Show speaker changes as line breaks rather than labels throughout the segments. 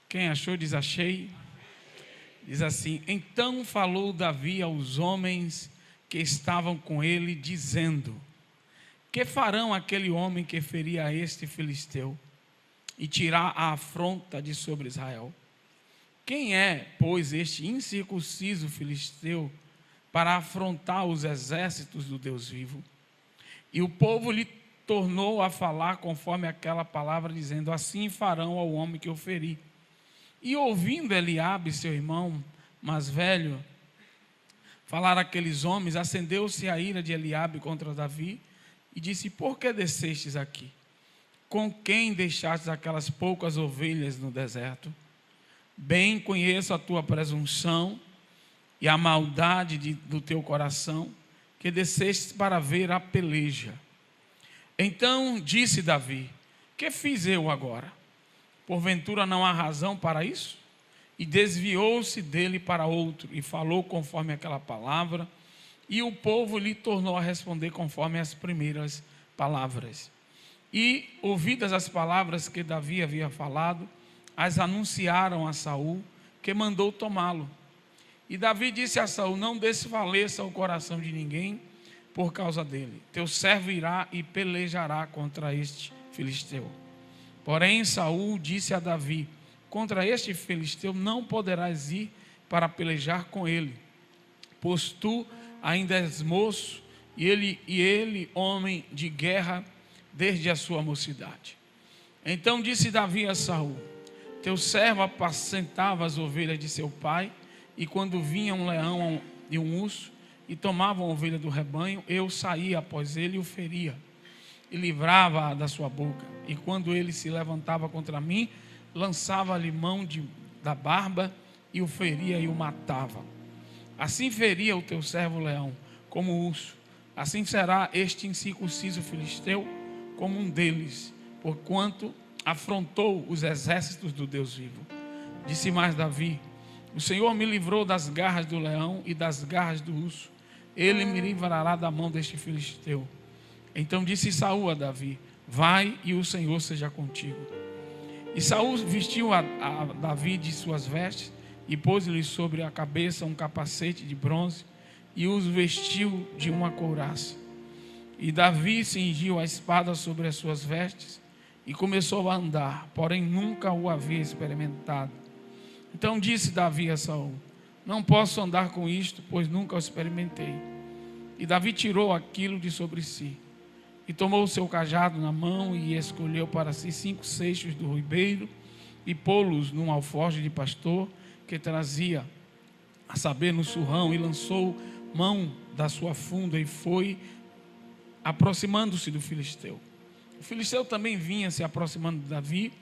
Quem achou diz achei. Diz assim: então falou Davi aos homens que estavam com ele, dizendo: que farão aquele homem que ferir a este filisteu e tirar a afronta de sobre Israel? Quem é, pois, este incircunciso filisteu para afrontar os exércitos do Deus vivo? E o povo lhe tornou a falar conforme aquela palavra, dizendo: assim farão ao homem que o feri. E ouvindo Eliabe, seu irmão mais velho, falar aqueles homens, acendeu-se a ira de Eliabe contra Davi e disse: por que descestes aqui? Com quem deixastes aquelas poucas ovelhas no deserto? Bem conheço a tua presunção e a maldade do teu coração, que descestes para ver a peleja. Então disse Davi: que fiz eu agora? Porventura não há razão para isso? E desviou-se dele para outro, e falou conforme aquela palavra, e o povo lhe tornou a responder conforme as primeiras palavras. E, ouvidas as palavras que Davi havia falado, as anunciaram a Saul, que mandou tomá-lo. E Davi disse a Saul: não desfaleça o coração de ninguém por causa dele. Teu servo irá e pelejará contra este filisteu. Porém Saul disse a Davi: contra este filisteu não poderás ir para pelejar com ele, pois tu ainda és moço, e ele homem de guerra desde a sua mocidade. Então disse Davi a Saul: teu servo apacentava as ovelhas de seu pai, e quando vinha um leão e um urso e tomavam a ovelha do rebanho, eu saía após ele e o feria, e livrava-a da sua boca. E quando ele se levantava contra mim, lançava-lhe mão da barba e o feria e o matava. Assim feria o teu servo leão como o urso. Assim será este incircunciso filisteu como um deles, porquanto afrontou os exércitos do Deus vivo. Disse mais Davi: o Senhor me livrou das garras do leão e das garras do urso. Ele me livrará da mão deste filisteu. Então disse Saul a Davi: vai, e o Senhor seja contigo. E Saul vestiu a Davi de suas vestes e pôs-lhe sobre a cabeça um capacete de bronze e os vestiu de uma couraça. E Davi cingiu a espada sobre as suas vestes e começou a andar, porém nunca o havia experimentado. Então disse Davi a Saul: não posso andar com isto, pois nunca o experimentei. E Davi tirou aquilo de sobre si, e tomou o seu cajado na mão, e escolheu para si 5 seixos do ribeiro, e pô-los num alforje de pastor, que trazia, a saber, no surrão, e lançou mão da sua funda, e foi aproximando-se do filisteu. O filisteu também vinha se aproximando de Davi,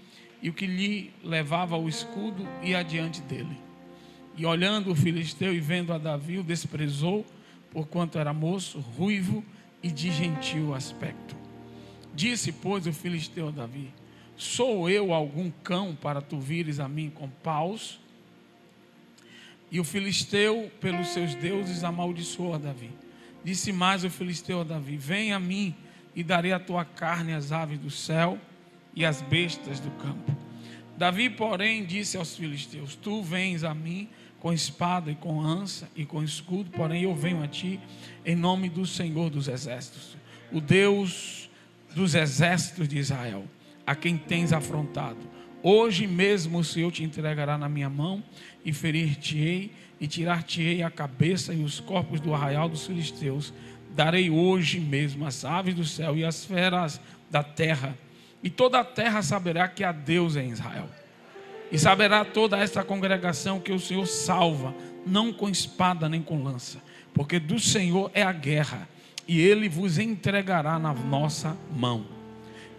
e o que lhe levava o escudo ia adiante dele. E olhando o filisteu e vendo a Davi, o desprezou, porquanto era moço, ruivo e de gentil aspecto. Disse, pois, o filisteu a Davi: sou eu algum cão para tu vires a mim com paus? E o filisteu, pelos seus deuses, amaldiçoou a Davi. Disse mais o filisteu a Davi: vem a mim, e darei a tua carne às aves do céu e às bestas do campo. Davi, porém, disse aos filisteus: tu vens a mim com espada e com lança e com escudo, porém eu venho a ti em nome do Senhor dos exércitos, o Deus dos exércitos de Israel, a quem tens afrontado. Hoje mesmo o Senhor te entregará na minha mão, e ferir-te-ei, e tirar-te-ei a cabeça e os corpos do arraial dos filisteus. Darei hoje mesmo as aves do céu e as feras da terra, e toda a terra saberá que há Deus em Israel. E saberá toda esta congregação que o Senhor salva, não com espada nem com lança, porque do Senhor é a guerra, e Ele vos entregará na nossa mão.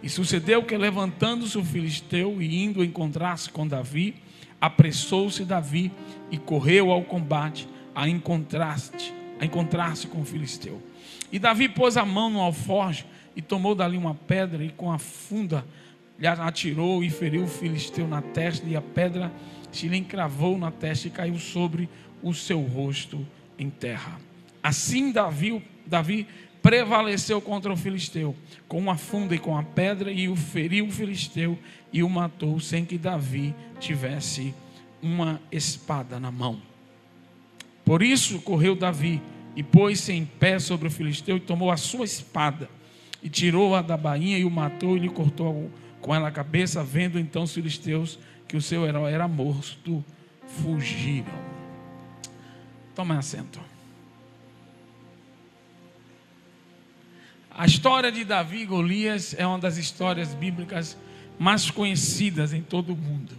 E sucedeu que, levantando-se o filisteu e indo encontrar-se com Davi, apressou-se Davi e correu ao combate a encontrar-se com o filisteu. E Davi pôs a mão no alforje e tomou dali uma pedra, e com a funda lhe atirou e feriu o filisteu na testa, e a pedra se lhe encravou na testa e caiu sobre o seu rosto em terra. Assim Davi prevaleceu contra o filisteu com uma funda e com a pedra, e o feriu o filisteu e o matou, sem que Davi tivesse uma espada na mão. Por isso correu Davi e pôs-se em pé sobre o filisteu e tomou a sua espada e tirou-a da bainha e o matou e lhe cortou com ela a cabeça. Vendo então os filisteus que o seu herói era morto, fugiram. Tome assento. A história de Davi e Golias é uma das histórias bíblicas mais conhecidas em todo o mundo.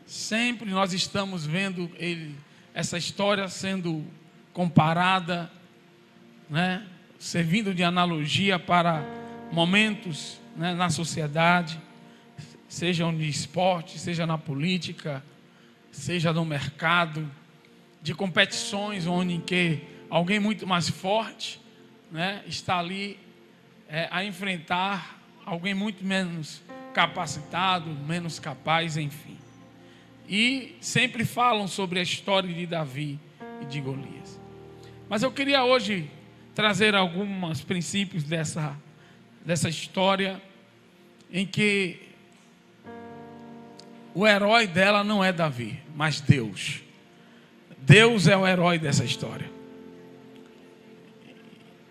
Sempre nós estamos vendo essa história sendo comparada, né, servindo de analogia para momentos, né, na sociedade, seja no esporte, seja na política, seja no mercado, de competições onde que alguém muito mais forte, né, está ali a enfrentar alguém muito menos capacitado, menos capaz, enfim. E sempre falam sobre a história de Davi e de Golias. Mas eu queria hoje trazer alguns princípios dessa história, em que o herói dela não é Davi, mas Deus. Deus é o herói dessa história.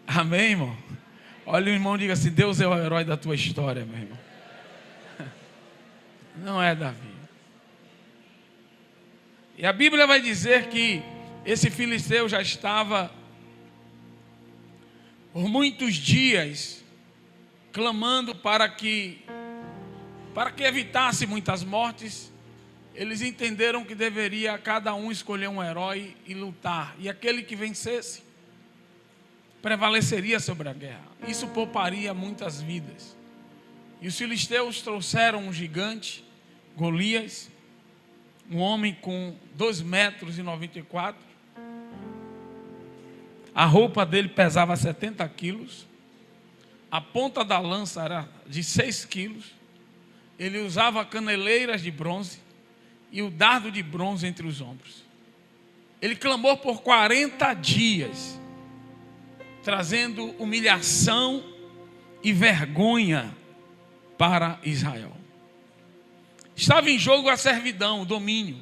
Amém, irmão? Olha o irmão e diga assim: Deus é o herói da tua história, meu irmão. Não é Davi. E a Bíblia vai dizer que esse filisteu já estava por muitos dias clamando para que evitasse muitas mortes. Eles entenderam que deveria cada um escolher um herói e lutar, e aquele que vencesse prevaleceria sobre a guerra. Isso pouparia muitas vidas. E os filisteus trouxeram um gigante, Golias, um homem com 2,94 metros. A roupa dele pesava 70 quilos. A ponta da lança era de 6 quilos. Ele usava caneleiras de bronze e o dardo de bronze entre os ombros. Ele clamou por 40 dias, trazendo humilhação e vergonha para Israel. Estava em jogo a servidão, o domínio.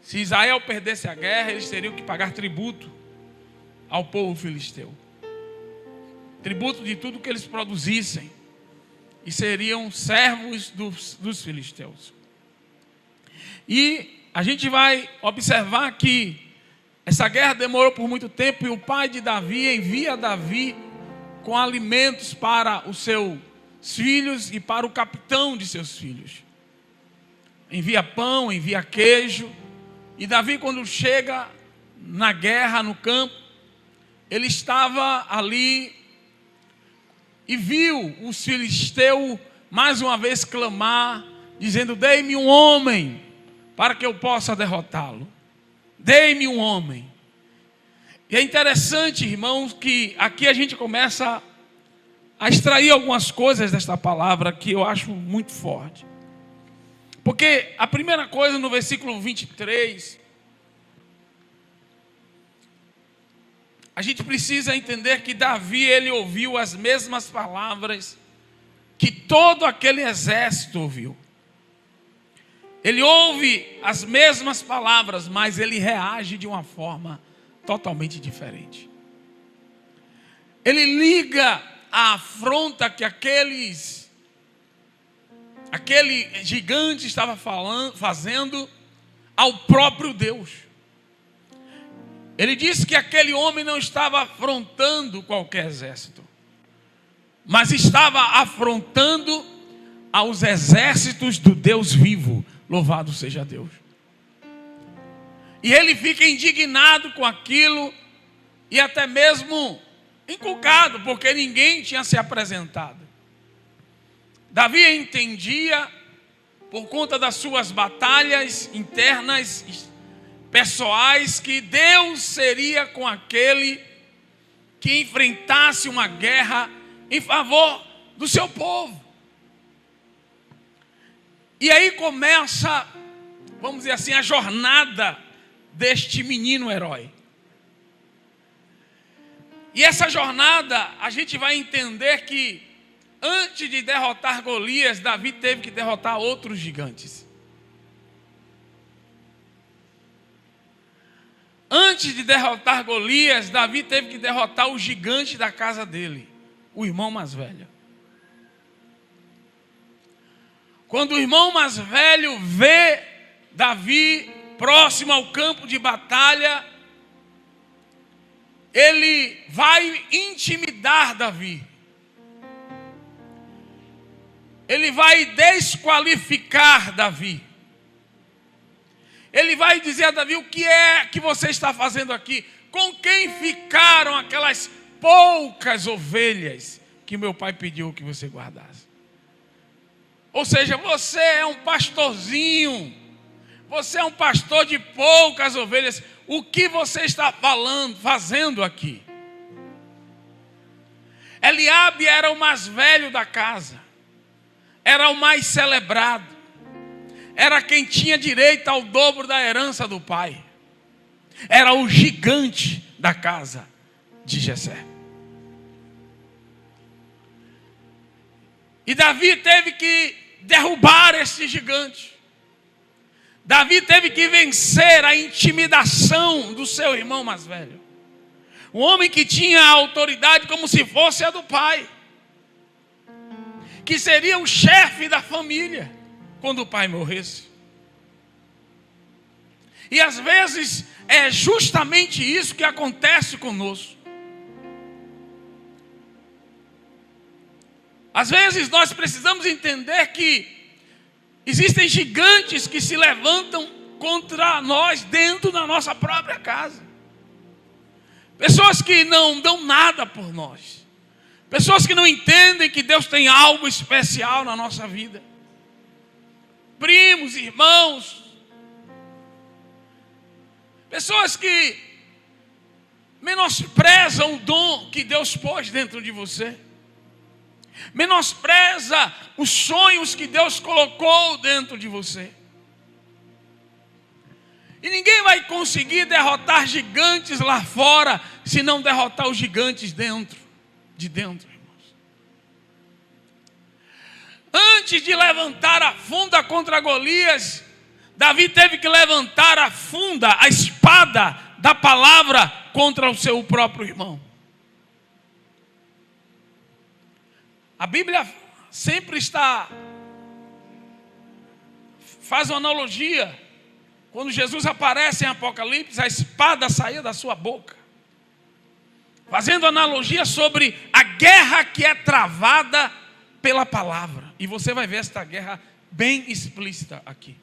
Se Israel perdesse a guerra, eles teriam que pagar tributo ao povo filisteu. Tributo de tudo que eles produzissem. E seriam servos dos filisteus. E a gente vai observar que essa guerra demorou por muito tempo, e o pai de Davi envia Davi com alimentos para os seus filhos e para o capitão de seus filhos. Envia pão, envia queijo. E Davi, quando chega na guerra, no campo, ele estava ali e viu os filisteus mais uma vez clamar, dizendo: dei-me um homem para que eu possa derrotá-lo. Dei-me um homem. E é interessante, irmãos, que aqui a gente começa a extrair algumas coisas desta palavra que eu acho muito forte. Porque a primeira coisa, no versículo 23, a gente precisa entender que Davi, ele ouviu as mesmas palavras que todo aquele exército ouviu. Ele ouve as mesmas palavras, mas ele reage de uma forma totalmente diferente. Ele liga a afronta que aquele gigante estava fazendo ao próprio Deus. Ele disse que aquele homem não estava afrontando qualquer exército, mas estava afrontando aos exércitos do Deus vivo. Louvado seja Deus. E ele fica indignado com aquilo e até mesmo encucado, porque ninguém tinha se apresentado. Davi entendia, por conta das suas batalhas internas, pessoais, que Deus seria com aquele que enfrentasse uma guerra em favor do seu povo. E aí começa, vamos dizer assim, a jornada deste menino herói. E essa jornada, a gente vai entender que antes de derrotar Golias, Davi teve que derrotar outros gigantes. Antes de derrotar Golias, Davi teve que derrotar o gigante da casa dele, o irmão mais velho. Quando o irmão mais velho vê Davi próximo ao campo de batalha, ele vai intimidar Davi. Ele vai desqualificar Davi. Ele vai dizer a Davi: o que é que você está fazendo aqui? Com quem ficaram aquelas poucas ovelhas que meu pai pediu que você guardasse? Ou seja, você é um pastorzinho, você é um pastor de poucas ovelhas. O que você está fazendo aqui? Eliabe era o mais velho da casa, era o mais celebrado, era quem tinha direito ao dobro da herança do pai, era o gigante da casa de Jessé. E Davi teve que derrubar esse gigante. Davi teve que vencer a intimidação do seu irmão mais velho. Um homem que tinha a autoridade como se fosse a do pai, que seria o chefe da família quando o pai morresse. E às vezes é justamente isso que acontece conosco. Às vezes nós precisamos entender que existem gigantes que se levantam contra nós dentro da nossa própria casa. Pessoas que não dão nada por nós. Pessoas que não entendem que Deus tem algo especial na nossa vida. Primos, irmãos. Pessoas que menosprezam o dom que Deus pôs dentro de você. Menospreza os sonhos que Deus colocou dentro de você. E ninguém vai conseguir derrotar gigantes lá fora se não derrotar os gigantes de dentro, irmãos. Antes de levantar a funda contra Golias, Davi teve que levantar a funda, a espada da palavra contra o seu próprio irmão. A Bíblia sempre faz uma analogia. Quando Jesus aparece em Apocalipse, a espada saía da sua boca, fazendo analogia sobre a guerra que é travada pela palavra. E você vai ver esta guerra bem explícita aqui.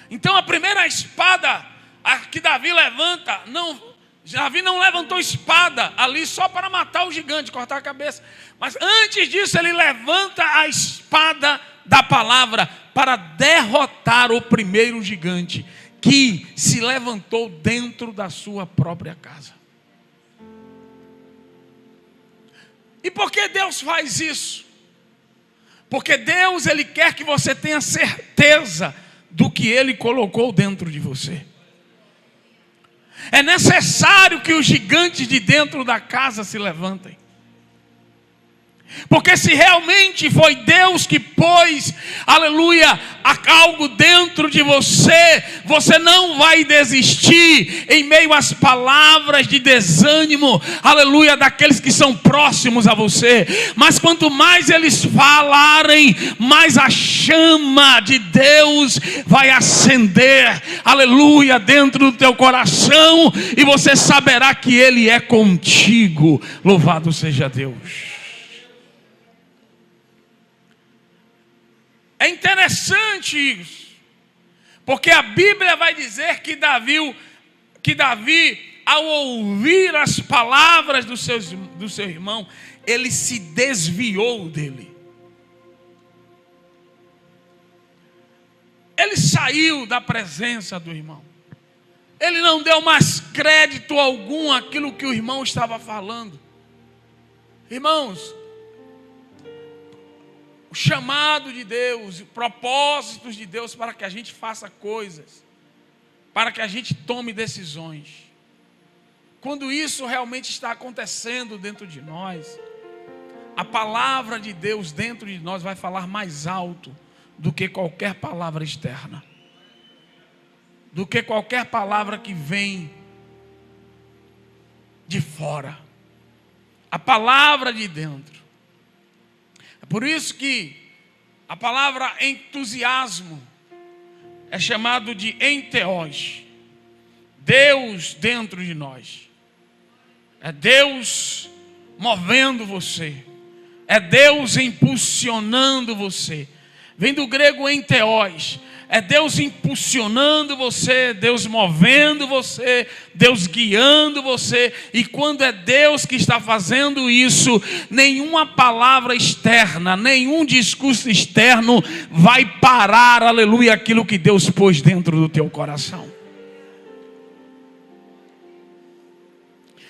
Então a primeira espada que Davi levanta, Davi não levantou espada ali só para matar o gigante, cortar a cabeça. Mas antes disso ele levanta a espada da palavra para derrotar o primeiro gigante que se levantou dentro da sua própria casa. E por que Deus faz isso? Porque Deus, Ele quer que você tenha certeza do que Ele colocou dentro de você. É necessário que os gigantes de dentro da casa se levantem. Porque se realmente foi Deus que pôs, aleluia, algo dentro de você, você não vai desistir em meio às palavras de desânimo, aleluia, daqueles que são próximos a você. Mas quanto mais eles falarem, mais a chama de Deus vai acender, aleluia, dentro do teu coração, e você saberá que Ele é contigo. Louvado seja Deus. É interessante isso, porque a Bíblia vai dizer que Davi, ao ouvir as palavras do seu irmão, ele se desviou dele. Ele saiu da presença do irmão. Ele não deu mais crédito algum àquilo que o irmão estava falando. Irmãos, o chamado de Deus, os propósitos de Deus para que a gente faça coisas, para que a gente tome decisões, quando isso realmente está acontecendo dentro de nós, a palavra de Deus dentro de nós vai falar mais alto do que qualquer palavra externa, do que qualquer palavra que vem de fora. A palavra de dentro. É por isso que a palavra entusiasmo é chamado de enteós. Deus dentro de nós. É Deus movendo você. É Deus impulsionando você. Vem do grego enteós. É Deus impulsionando você, Deus movendo você, Deus guiando você. E quando é Deus que está fazendo isso, nenhuma palavra externa, nenhum discurso externo vai parar, aleluia, aquilo que Deus pôs dentro do teu coração.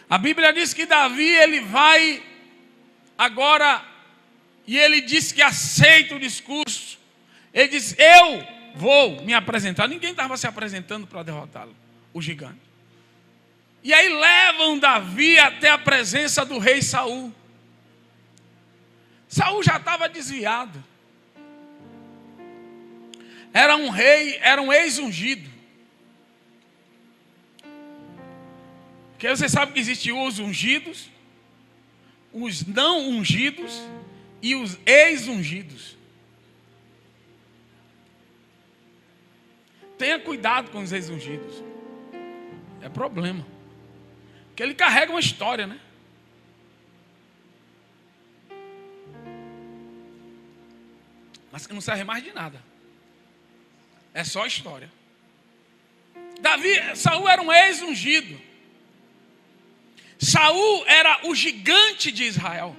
A Bíblia diz que Davi, ele vai agora, e ele diz que aceita o discurso. Ele diz, eu vou me apresentar. Ninguém estava se apresentando para derrotá-lo, o gigante. E aí levam Davi até a presença do rei Saul. Saul já estava desviado. Era um rei, era um ex-ungido. Porque você sabe que existem os ungidos, os não ungidos e os ex-ungidos. Tenha cuidado com os ex-ungidos. É problema. Porque ele carrega uma história, né? Mas que não serve mais de nada. É só história. Saul era um ex-ungido. Saul era o gigante de Israel.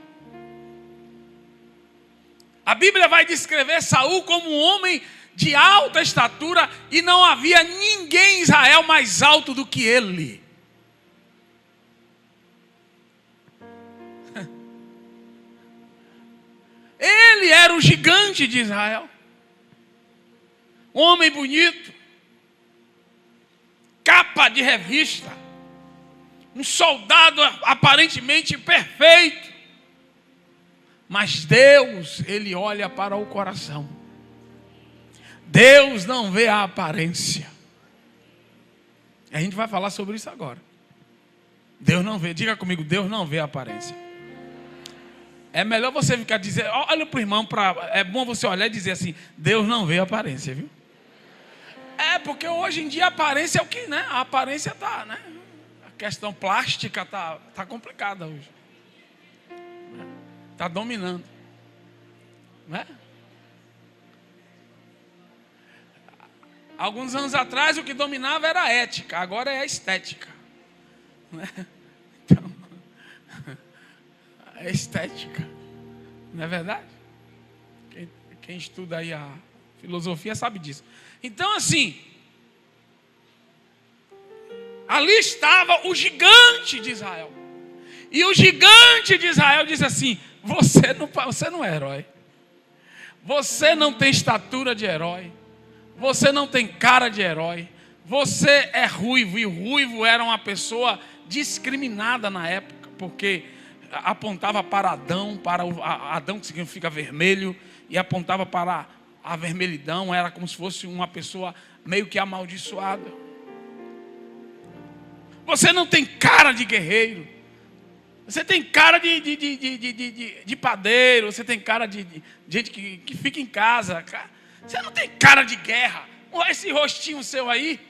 A Bíblia vai descrever Saul como um homem de alta estatura, e não havia ninguém em Israel mais alto do que ele. Ele era o gigante de Israel. Um homem bonito, capa de revista, um soldado aparentemente perfeito. Mas Deus, ele olha para o coração. Deus não vê a aparência. A gente vai falar sobre isso agora. Deus não vê, diga comigo, Deus não vê a aparência. É melhor você ficar dizendo, olha para o irmão, é bom você olhar e dizer assim, Deus não vê a aparência, viu? É, porque hoje em dia a aparência é o que, né? A aparência está, né? A questão plástica tá complicada hoje. Está dominando. Né? Alguns anos atrás o que dominava era a ética, agora é a estética. Né? Então, é estética. Não é verdade? Quem estuda aí a filosofia sabe disso. Então assim, ali estava o gigante de Israel. E o gigante de Israel diz assim, você não é herói. Você não tem estatura de herói. Você não tem cara de herói. Você é ruivo. E o ruivo era uma pessoa discriminada na época, porque apontava para Adão, Adão que significa vermelho, e apontava para a vermelhidão. Era como se fosse uma pessoa meio que amaldiçoada. Você não tem cara de guerreiro. Você tem cara de padeiro. Você tem cara de gente que fica em casa. Você não tem cara de guerra. Esse rostinho seu aí.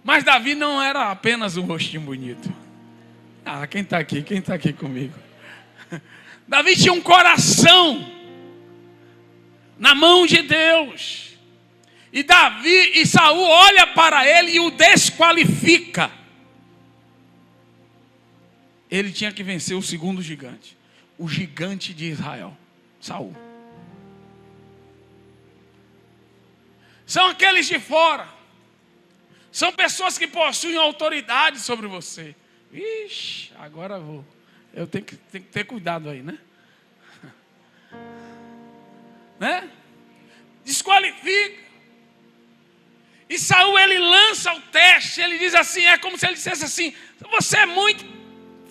Mas Davi não era apenas um rostinho bonito. Quem está aqui? Quem está aqui comigo? Davi tinha um coração na mão de Deus. E Saul olha para ele e o desqualifica. Ele tinha que vencer o segundo gigante, o gigante de Israel, Saul. São aqueles de fora. São pessoas que possuem autoridade sobre você. Ixi, agora eu tenho que ter cuidado aí, né? Né? Desqualifica. E Saul, ele lança o teste, ele diz assim, é como se ele dissesse assim: você é muito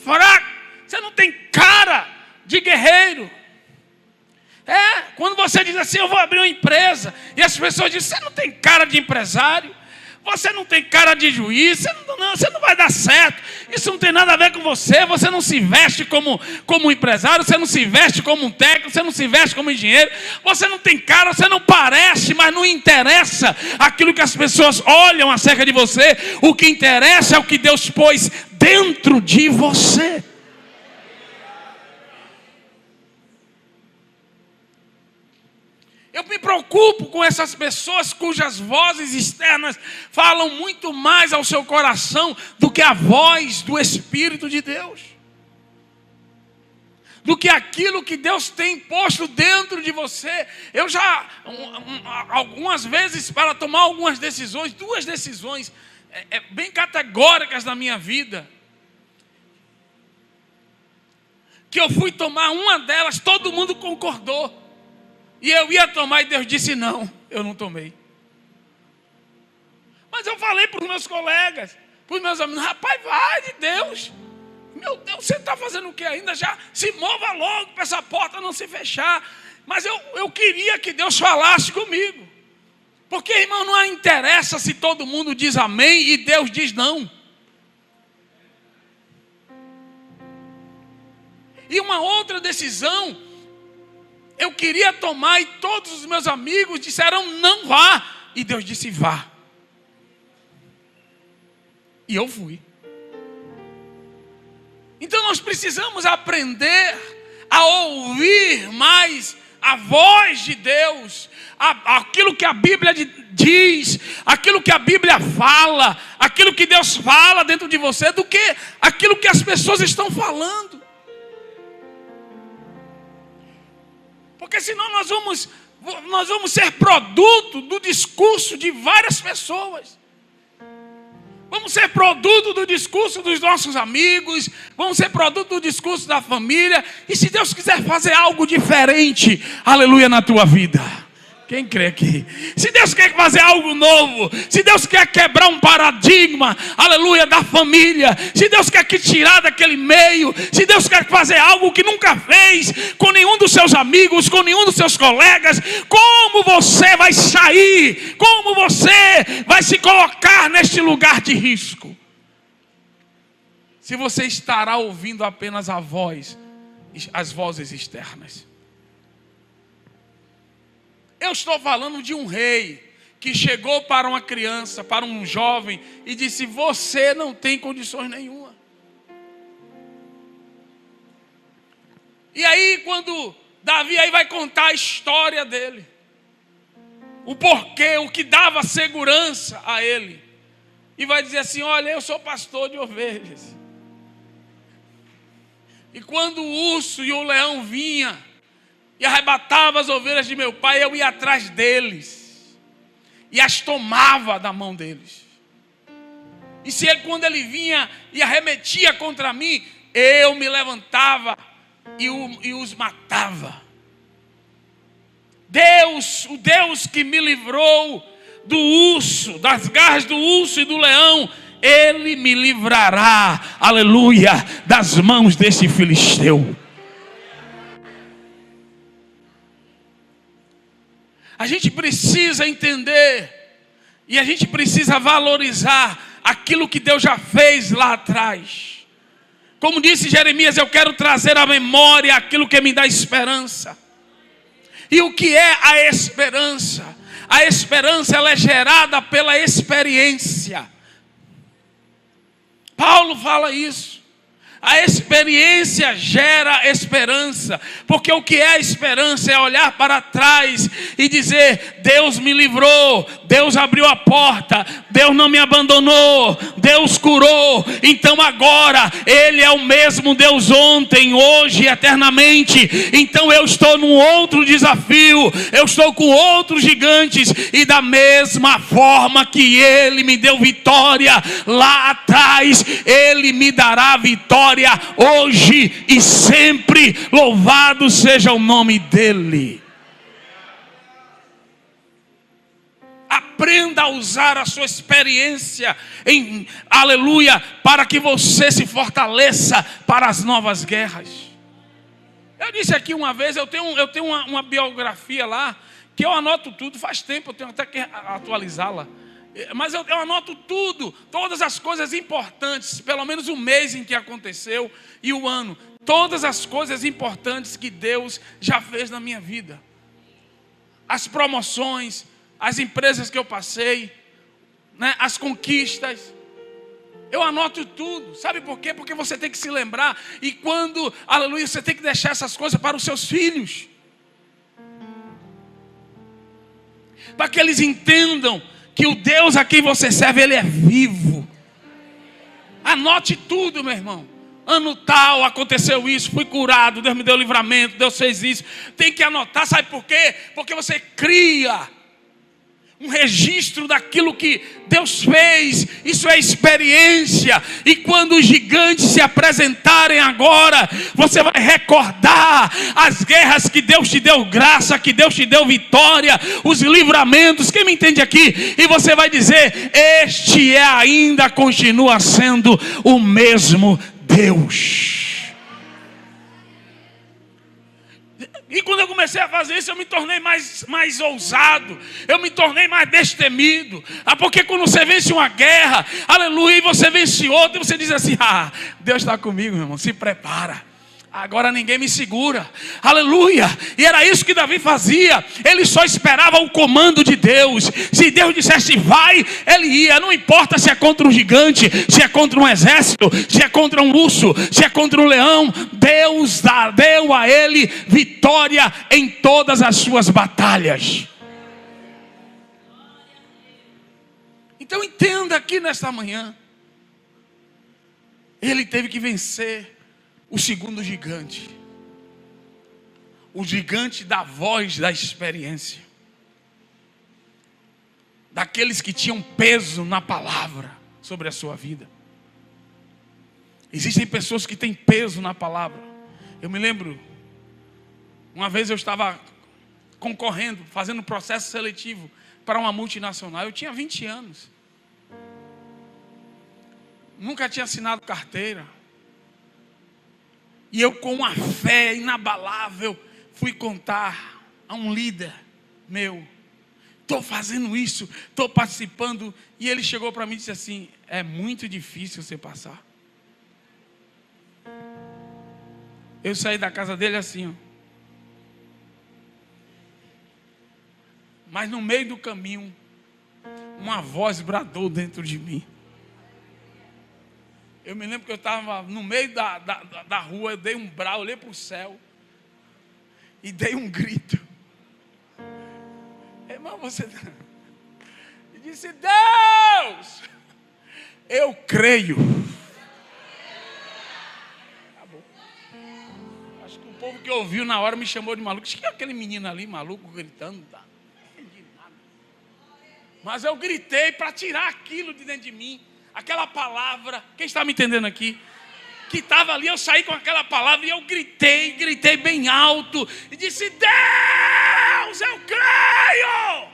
fraco, você não tem cara de guerreiro. Quando você diz assim, eu vou abrir uma empresa, e as pessoas dizem, você não tem cara de empresário, você não tem cara de juiz, você não vai dar certo, isso não tem nada a ver com você, você não se veste como um empresário, você não se veste como um técnico, você não se veste como engenheiro, você não tem cara, você não parece, mas não interessa aquilo que as pessoas olham acerca de você, o que interessa é o que Deus pôs dentro de você. Eu me preocupo com essas pessoas cujas vozes externas falam muito mais ao seu coração do que a voz do Espírito de Deus, do que aquilo que Deus tem posto dentro de você. Eu já, algumas vezes, para tomar algumas decisões, 2 decisões bem categóricas na minha vida, que eu fui tomar uma delas, todo mundo concordou. E eu ia tomar e Deus disse não, eu não tomei. Mas eu falei para os meus colegas, para os meus amigos, rapaz, vai de Deus. Meu Deus, você está fazendo o que ainda? Já se mova logo para essa porta não se fechar. Mas eu queria que Deus falasse comigo. Porque, irmão, não interessa se todo mundo diz amém e Deus diz não. E uma outra decisão eu queria tomar e todos os meus amigos disseram não vá. E Deus disse vá. E eu fui. Então nós precisamos aprender a ouvir mais a voz de Deus, aquilo que a Bíblia diz, aquilo que a Bíblia fala, aquilo que Deus fala dentro de você, do que aquilo que as pessoas estão falando. Porque senão nós vamos ser produto do discurso de várias pessoas. Vamos ser produto do discurso dos nossos amigos. Vamos ser produto do discurso da família. E se Deus quiser fazer algo diferente, aleluia, na tua vida. Quem crê aqui? Se Deus quer fazer algo novo, se Deus quer quebrar um paradigma, aleluia, da família, se Deus quer que tirar daquele meio, se Deus quer fazer algo que nunca fez com nenhum dos seus amigos, com nenhum dos seus colegas, como você vai sair? Como você vai se colocar neste lugar de risco? Se você estará ouvindo apenas a voz, as vozes externas. Eu estou falando de um rei que chegou para uma criança, para um jovem e disse: você não tem condições nenhuma. E aí quando Davi aí vai contar a história dele, o porquê, o que dava segurança a ele, e vai dizer assim: olha, eu sou pastor de ovelhas. E quando o urso e o leão vinham e arrebatava as ovelhas de meu pai, eu ia atrás deles e as tomava da mão deles. E se ele, quando ele vinha e arremetia contra mim, eu me levantava e os matava. Deus, o Deus que me livrou do urso, das garras do urso e do leão, Ele me livrará, aleluia, das mãos desse filisteu. A gente precisa entender e a gente precisa valorizar aquilo que Deus já fez lá atrás. Como disse Jeremias, eu quero trazer à memória aquilo que me dá esperança. E o que é a esperança? A esperança, ela é gerada pela experiência. Paulo fala isso. A experiência gera esperança, porque o que é a esperança é olhar para trás e dizer: Deus me livrou, Deus abriu a porta, Deus não me abandonou, Deus curou, então agora Ele é o mesmo Deus ontem, hoje e eternamente. Então eu estou num outro desafio, eu estou com outros gigantes, e da mesma forma que Ele me deu vitória lá atrás, Ele me dará vitória hoje e sempre. Louvado seja o nome dele. Aprenda a usar a sua experiência aleluia, para que você se fortaleça para as novas guerras. Eu disse aqui uma vez, eu tenho uma biografia lá, que eu anoto tudo, faz tempo, eu tenho até que atualizá-la. Mas eu anoto tudo, todas as coisas importantes, pelo menos o mês em que aconteceu e o ano. Todas as coisas importantes que Deus já fez na minha vida. As promoções, as empresas que eu passei, né, as conquistas. Eu anoto tudo. Sabe por quê? Porque você tem que se lembrar. E quando, aleluia, você tem que deixar essas coisas para os seus filhos. Para que eles entendam que o Deus a quem você serve, Ele é vivo. Anote tudo, meu irmão. Ano tal aconteceu isso, fui curado, Deus me deu livramento, Deus fez isso. Tem que anotar, sabe por quê? Porque você cria um registro daquilo que Deus fez. Isso é experiência. E quando os gigantes se apresentarem agora, você vai recordar as guerras que Deus te deu graça, que Deus te deu vitória, os livramentos. Quem me entende aqui? E você vai dizer: este ainda continua sendo o mesmo Deus. E quando eu comecei a fazer isso, eu me tornei mais ousado. Eu me tornei mais destemido. Porque quando você vence uma guerra, aleluia, e você vence outra, você diz assim: ah, Deus está comigo, meu irmão, se prepara. Agora ninguém me segura, aleluia. E era isso que Davi fazia. Ele só esperava o comando de Deus. Se Deus dissesse vai, ele ia. Não importa se é contra um gigante, se é contra um exército, se é contra um urso, se é contra um leão. Deus deu a ele vitória em todas as suas batalhas. Então entenda aqui nesta manhã, ele teve que vencer o segundo gigante. O gigante da voz da experiência. Daqueles que tinham peso na palavra sobre a sua vida. Existem pessoas que têm peso na palavra. Eu me lembro, uma vez eu estava concorrendo, fazendo um processo seletivo para uma multinacional. Eu tinha 20 anos. Nunca tinha assinado carteira. E eu, com uma fé inabalável, fui contar a um líder meu: estou fazendo isso, estou participando. E ele chegou para mim e disse assim: é muito difícil você passar. Eu saí da casa dele assim, ó. Mas no meio do caminho, uma voz bradou dentro de mim. Eu me lembro que eu estava no meio da rua, eu dei um brau, olhei para o céu e dei um grito. Irmão, você... E disse: Deus, eu creio. Acabou. Acho que o povo que ouviu na hora me chamou de maluco. Acho que é aquele menino ali, maluco, gritando. Tá? Não entendi nada. Mas eu gritei para tirar aquilo de dentro de mim. Aquela palavra, quem está me entendendo aqui? Que estava ali, eu saí com aquela palavra e eu gritei bem alto. E disse: Deus, eu creio.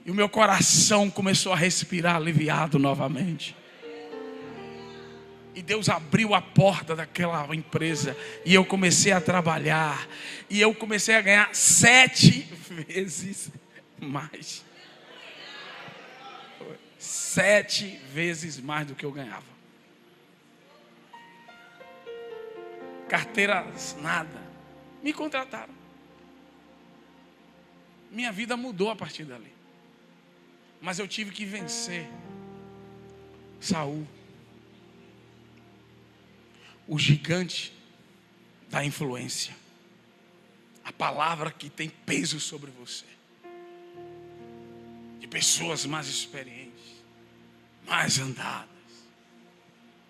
E o meu coração começou a respirar aliviado novamente. E Deus abriu a porta daquela empresa. E eu comecei a trabalhar. E eu comecei a ganhar 7 vezes mais. 7 vezes mais do que eu ganhava. Carteiras, nada. Me contrataram. Minha vida mudou a partir dali. Mas eu tive que vencer Saul, o gigante da influência. A palavra que tem peso sobre você. De pessoas mais experientes, mais andadas.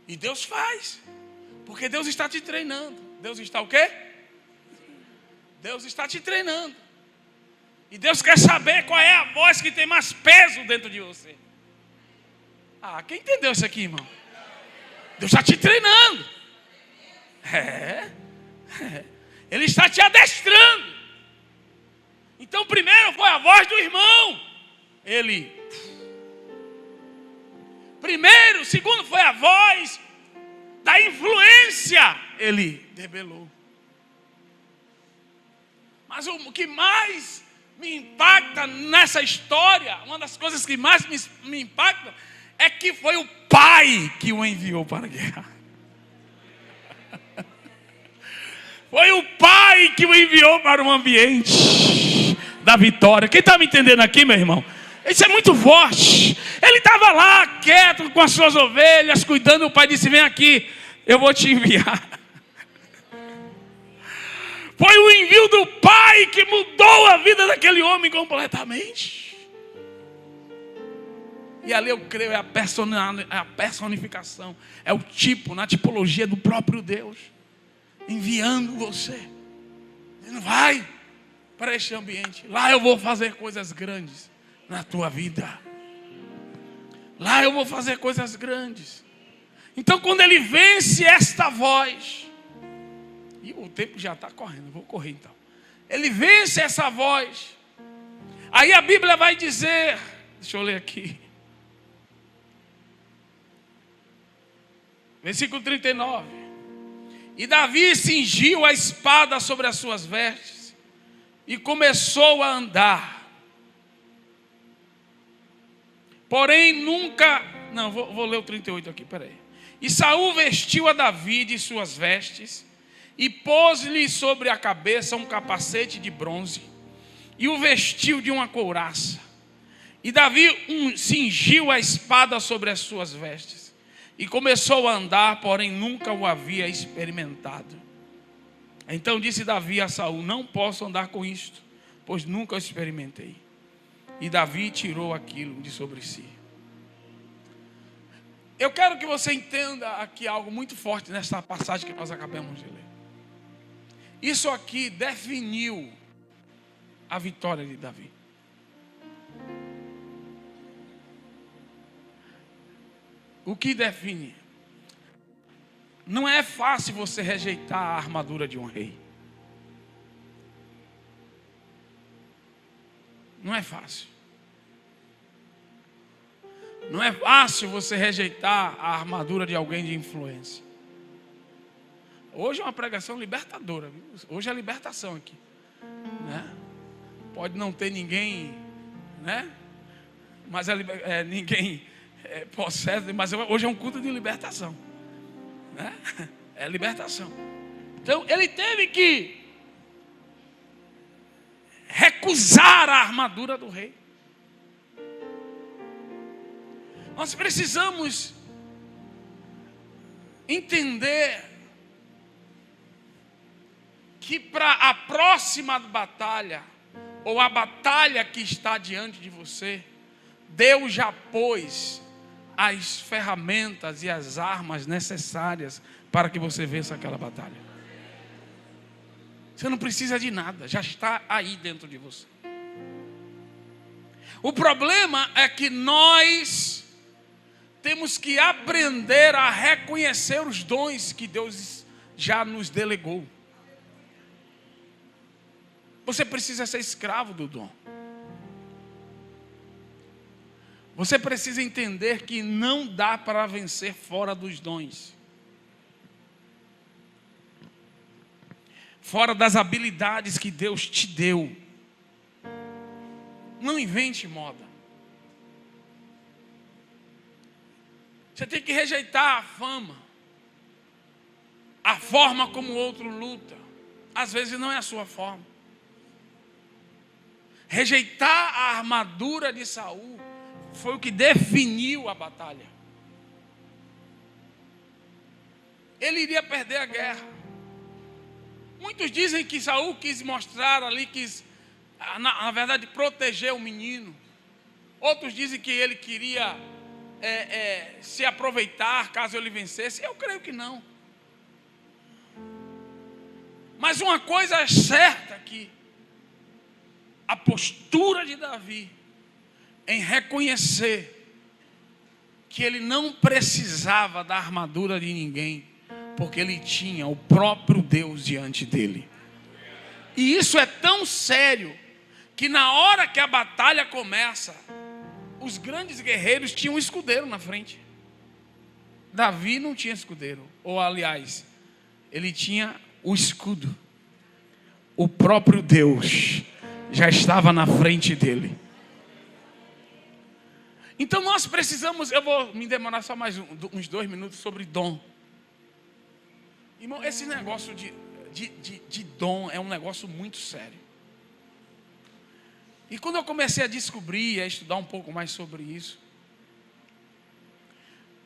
E Deus faz, porque Deus está te treinando. Deus está o quê? Deus está te treinando. E Deus quer saber qual é a voz que tem mais peso dentro de você. Ah, quem entendeu isso aqui, irmão? Deus está te treinando. Ele está te adestrando. voz do irmão. Ele... Primeiro, segundo foi a voz da influência. Ele debelou. Mas o que mais me impacta nessa história, uma das coisas que mais me impacta, é que foi o pai que o enviou para a guerra. Foi o pai que o enviou para o ambiente da vitória. Quem está me entendendo aqui, meu irmão? Isso é muito forte. Ele estava lá, quieto, com as suas ovelhas, cuidando. O pai disse: vem aqui, eu vou te enviar. Foi o envio do pai que mudou a vida daquele homem completamente. E ali eu creio, é a personificação, é o tipo, na tipologia do próprio Deus, enviando você. Dizendo: vai para este ambiente, lá eu vou fazer coisas grandes na tua vida. Lá eu vou fazer coisas grandes. Então, quando ele vence esta voz, e o tempo já está correndo, vou correr então. Ele vence essa voz. Aí a Bíblia vai dizer, deixa eu ler aqui, versículo 39. E Davi cingiu a espada sobre as suas vestes e começou a andar. Porém nunca... Não, vou ler o 38 aqui, peraí. E Saul vestiu a Davi de suas vestes e pôs-lhe sobre a cabeça um capacete de bronze e o vestiu de uma couraça. E Davi cingiu a espada sobre as suas vestes e começou a andar, porém nunca o havia experimentado. Então disse Davi a Saul: não posso andar com isto, pois nunca o experimentei. E Davi tirou aquilo de sobre si. Eu quero que você entenda aqui algo muito forte nessa passagem que nós acabamos de ler. Isso aqui definiu a vitória de Davi. O que define? Não é fácil você rejeitar a armadura de um rei. Não é fácil. Não é fácil você rejeitar a armadura de alguém de influência. Hoje é uma pregação libertadora. Viu? Hoje é libertação aqui, né? Pode não ter ninguém, né? Mas ninguém possede. Mas hoje é um culto de libertação, né? É libertação. Então ele teve que recusar a armadura do rei. Nós precisamos entender que para a próxima batalha, ou a batalha que está diante de você, Deus já pôs as ferramentas e as armas necessárias para que você vença aquela batalha. Você não precisa de nada, já está aí dentro de você. O problema é que nós temos que aprender a reconhecer os dons que Deus já nos delegou. Você precisa ser escravo do dom. Você precisa entender que não dá para vencer fora dos dons, fora das habilidades que Deus te deu. Não invente moda. Você tem que rejeitar a fama, a forma como o outro luta. Às vezes não é a sua forma. Rejeitar a armadura de Saul foi o que definiu a batalha. Ele iria perder a guerra. Muitos dizem que Saul quis mostrar ali, na verdade, proteger o menino. Outros dizem que ele queria se aproveitar caso ele vencesse. Eu creio que não. Mas uma coisa é certa aqui: a postura de Davi em reconhecer que ele não precisava da armadura de ninguém, porque ele tinha o próprio Deus diante dele. E isso é tão sério que na hora que a batalha começa, os grandes guerreiros tinham um escudeiro na frente. Davi não tinha escudeiro. Ou aliás, ele tinha o escudo. O próprio Deus já estava na frente dele. Então nós precisamos, eu vou me demorar só mais uns 2 minutos sobre dom. Irmão, esse negócio de dom é um negócio muito sério. E quando eu comecei a descobrir, a estudar um pouco mais sobre isso,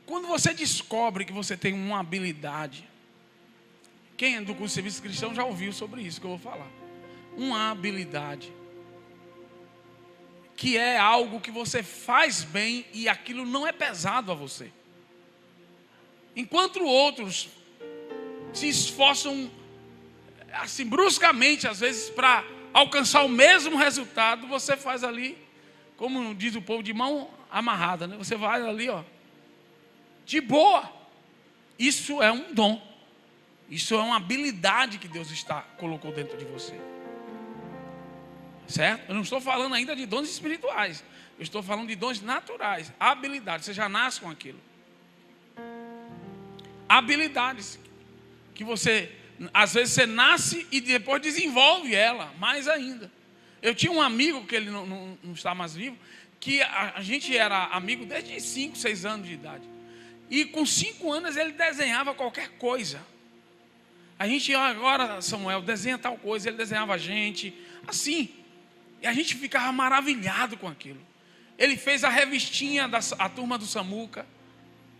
quando você descobre que você tem uma habilidade, quem é do curso de serviço cristão já ouviu sobre isso que eu vou falar. Uma habilidade que é algo que você faz bem e aquilo não é pesado a você. Enquanto outros se esforçam assim bruscamente, às vezes, para alcançar o mesmo resultado, você faz ali, como diz o povo, de mão amarrada, né? Você vai ali, ó, de boa. Isso é um dom. Isso é uma habilidade que Deus colocou dentro de você. Certo? Eu não estou falando ainda de dons espirituais. Eu estou falando de dons naturais. Habilidades. Você já nasce com aquilo. Habilidades. Que você, às vezes você nasce e depois desenvolve ela. Mais ainda. Eu tinha um amigo, que ele não está mais vivo, que a gente era amigo desde 5, 6 anos de idade. E com 5 anos ele desenhava qualquer coisa. A gente, agora Samuel, desenha tal coisa. Ele desenhava a gente. Assim. E a gente ficava maravilhado com aquilo. Ele fez a revistinha a turma do Samuca.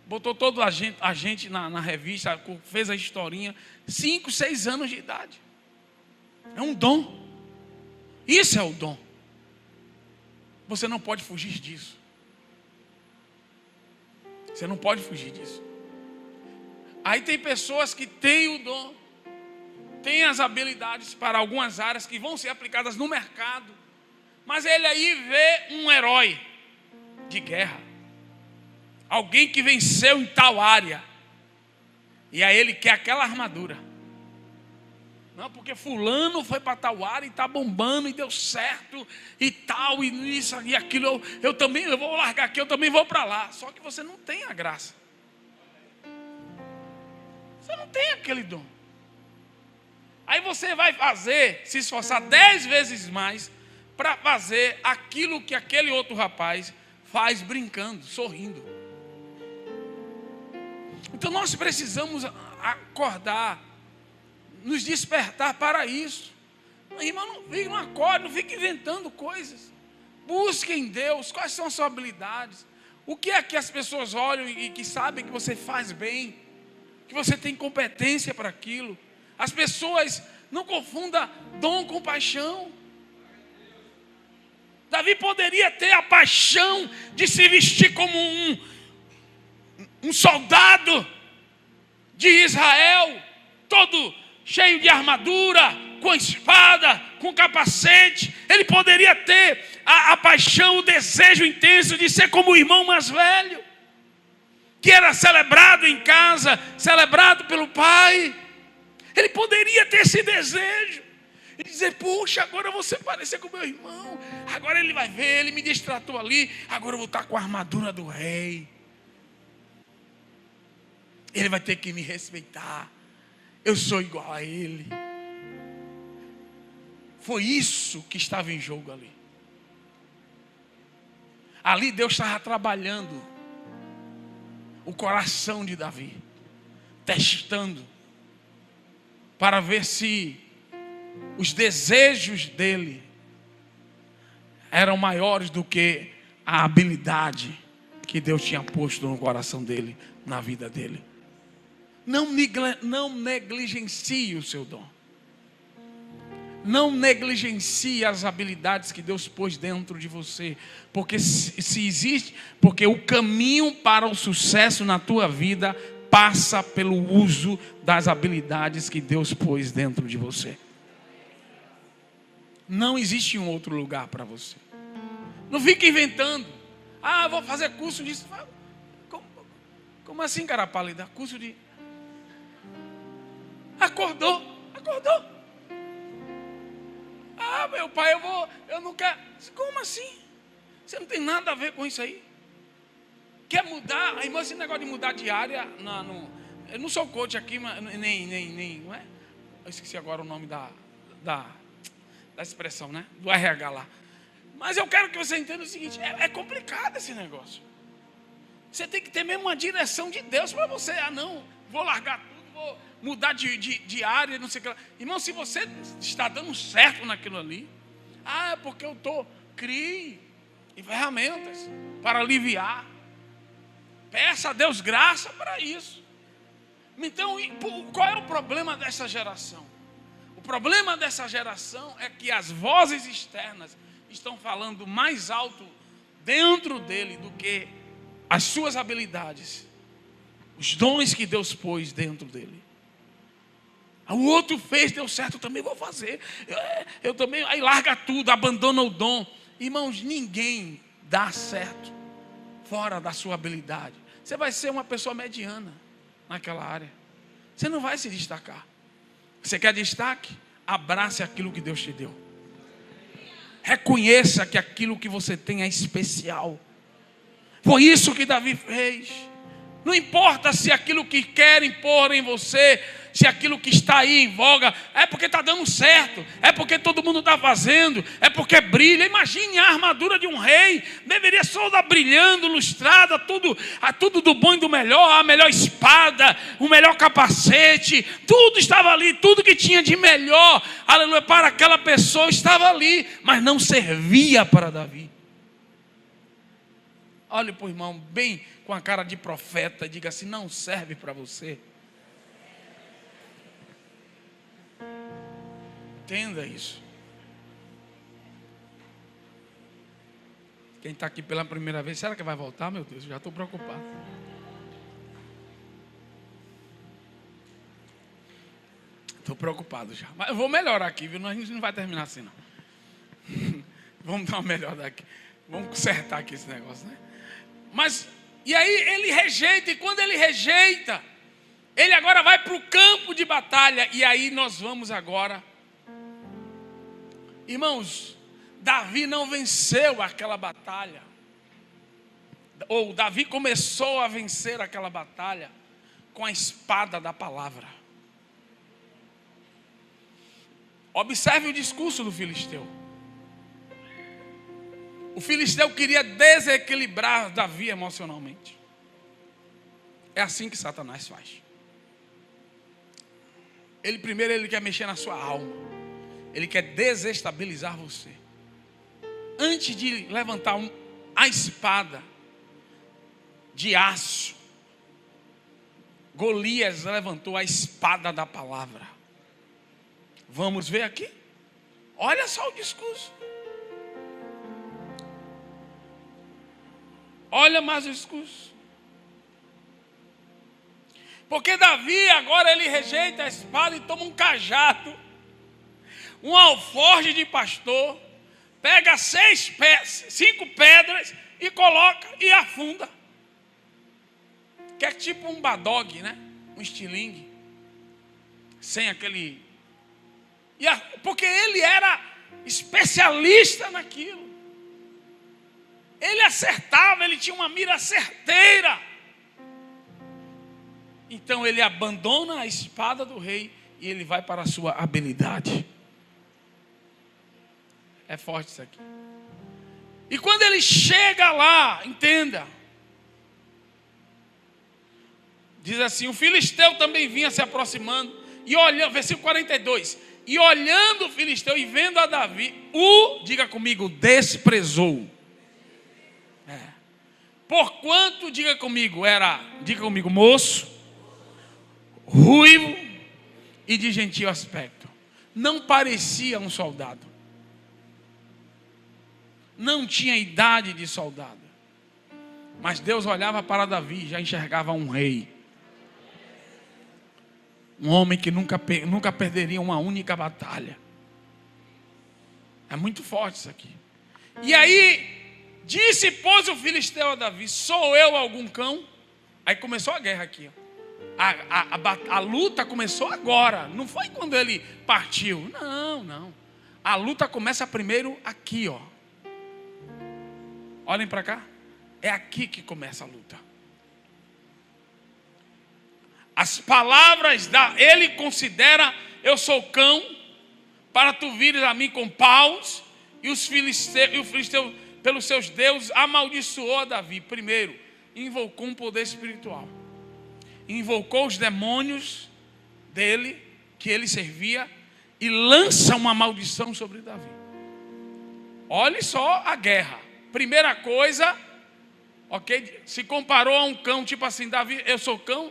Botou toda a gente na revista. Fez a historinha. 5, 6 anos de idade. É um dom. Isso é o dom. Você não pode fugir disso. Você não pode fugir disso. Aí tem pessoas que têm o dom. Têm as habilidades para algumas áreas que vão ser aplicadas no mercado. Mas ele aí vê um herói de guerra. Alguém que venceu em tal área. E aí ele quer aquela armadura. Não, porque fulano foi para tal área e está bombando e deu certo e tal, e isso e aquilo. Eu vou largar aqui, eu também vou para lá. Só que você não tem a graça. Você não tem aquele dom. Aí você vai se esforçar 10 vezes mais para fazer aquilo que aquele outro rapaz faz brincando, sorrindo. Então nós precisamos acordar, nos despertar para isso. Irmão, não acorde, não fique inventando coisas. Busque em Deus quais são as suas habilidades. O que é que as pessoas olham e que sabem que você faz bem, que você tem competência para aquilo. As pessoas não confundam dom com paixão. Davi poderia ter a paixão de se vestir como um soldado de Israel, todo cheio de armadura, com espada, com capacete. Ele poderia ter a paixão, o desejo intenso de ser como o irmão mais velho, que era celebrado em casa, celebrado pelo pai. Ele poderia ter esse desejo e dizer: puxa, agora eu vou se parecer com meu irmão. Agora ele vai ver, ele me destratou ali. Agora eu vou estar com a armadura do rei. Ele vai ter que me respeitar. Eu sou igual a ele. Foi isso que estava em jogo ali. Ali Deus estava trabalhando o coração de Davi, testando, para ver se os desejos dele eram maiores do que a habilidade que Deus tinha posto no coração dele, na vida dele. Não negligencie o seu dom. Não negligencie as habilidades que Deus pôs dentro de você. Porque porque o caminho para o sucesso na tua vida passa pelo uso das habilidades que Deus pôs dentro de você. Não existe um outro lugar para você. Não fique inventando. Ah, vou fazer curso disso. Como assim, cara pálida? Curso de... Acordou. Ah, meu pai, eu não quero. Como assim? Você não tem nada a ver com isso aí. Quer mudar? Irmão, esse negócio de mudar de área, eu não sou coach aqui, mas nem, não é? Eu esqueci agora o nome da expressão, né? Do RH lá. Mas eu quero que você entenda o seguinte, é complicado esse negócio. Você tem que ter mesmo uma direção de Deus para você. Não, vou largar tudo, vou mudar de área, não sei o que lá. Irmão, se você está dando certo naquilo ali, é porque eu crie ferramentas para aliviar. Peça a Deus graça para isso. Então, qual é o problema dessa geração? O problema dessa geração é que as vozes externas estão falando mais alto dentro dele do que as suas habilidades, os dons que Deus pôs dentro dele. O outro fez, deu certo, eu também vou fazer. Eu também, aí larga tudo, abandona o dom. Irmãos, ninguém dá certo fora da sua habilidade. Você vai ser uma pessoa mediana naquela área. Você não vai se destacar. Você quer destaque? Abrace aquilo que Deus te deu. Reconheça que aquilo que você tem é especial. Foi isso que Davi fez. Não importa se aquilo que querem pôr em você, se aquilo que está aí em voga, é porque está dando certo, é porque todo mundo está fazendo, é porque brilha. Imagine a armadura de um rei, deveria só estar brilhando, lustrada, tudo do bom e do melhor, a melhor espada, o melhor capacete, tudo estava ali, tudo que tinha de melhor, aleluia, para aquela pessoa estava ali, mas não servia para Davi. Olhe para o irmão bem com a cara de profeta e diga assim: não serve para você. Entenda isso. Quem está aqui pela primeira vez, será que vai voltar? Meu Deus, eu já estou preocupado. Estou preocupado já. Mas eu vou melhorar aqui, viu? A gente não vai terminar assim, não. Vamos dar uma melhor aqui. Vamos consertar aqui esse negócio, né? Mas, e aí ele rejeita, e quando ele rejeita, ele agora vai para o campo de batalha. E aí nós vamos agora. Irmãos, Davi não venceu aquela batalha. Ou Davi começou a vencer aquela batalha com a espada da palavra. Observe o discurso do filisteu. O filisteu queria desequilibrar Davi emocionalmente. É assim que Satanás faz. Primeiro ele quer mexer na sua alma. Ele quer desestabilizar você. Antes de levantar a espada de aço, Golias levantou a espada da palavra. Vamos ver aqui? Olha só o discurso. Olha mais o discurso. Porque Davi agora ele rejeita a espada e toma um cajado, um alforje de pastor, pega 5 pedras e coloca e afunda. Que é tipo um badog, né? Um estilingue. Sem aquele... Porque ele era especialista naquilo. Ele acertava, ele tinha uma mira certeira. Então ele abandona a espada do rei e ele vai para a sua habilidade. É forte isso aqui. E quando ele chega lá, entenda. Diz assim: o filisteu também vinha se aproximando. E olhando, versículo 42. E olhando o filisteu e vendo a Davi, diga comigo, desprezou. Porquanto, diga comigo, moço, ruivo e de gentil aspecto. Não parecia um soldado. Não tinha idade de soldado. Mas Deus olhava para Davi e já enxergava um rei. Um homem que nunca perderia uma única batalha. É muito forte isso aqui. E aí, disse, pois, o filisteu a Davi: sou eu algum cão? Aí começou a guerra aqui. A luta começou agora. Não foi quando ele partiu. Não. A luta começa primeiro aqui, ó. Olhem para cá. É aqui que começa a luta. As palavras ele considera: eu sou cão, para tu vires a mim com paus. E o filisteu, pelos seus deuses, amaldiçoou a Davi. Primeiro, invocou um poder espiritual. Invocou os demônios dele, que ele servia, e lança uma maldição sobre Davi. Olhe só a guerra. Primeira coisa, ok? Se comparou a um cão, tipo assim: Davi, eu sou cão.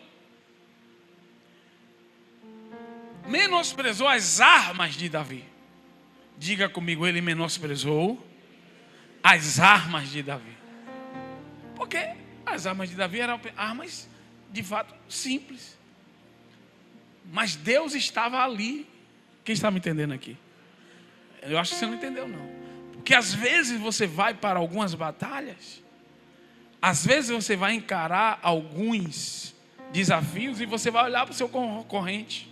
Menosprezou as armas de Davi. Diga comigo, ele menosprezou as armas de Davi. Porque as armas de Davi eram armas de fato simples. Mas Deus estava ali. Quem está me entendendo aqui? Eu acho que você não entendeu, não. Porque às vezes você vai para algumas batalhas, às vezes você vai encarar alguns desafios e você vai olhar para o seu concorrente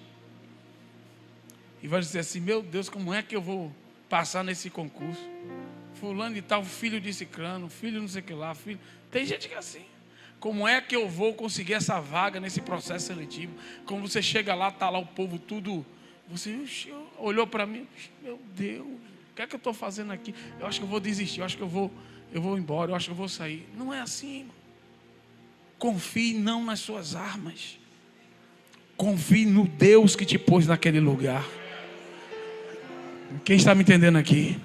e vai dizer assim: meu Deus, como é que eu vou passar nesse concurso? Fulano e tal, filho de ciclano, filho não sei o que lá, filho. Tem gente que é assim. Como é que eu vou conseguir essa vaga nesse processo seletivo? Quando você chega lá, está lá o povo tudo. Você olhou para mim: meu Deus, o que é que eu estou fazendo aqui? Eu acho que eu vou desistir, eu acho que eu vou embora, eu acho que eu vou sair. Não é assim, irmão. Confie não nas suas armas. Confie no Deus que te pôs naquele lugar. Quem está me entendendo aqui?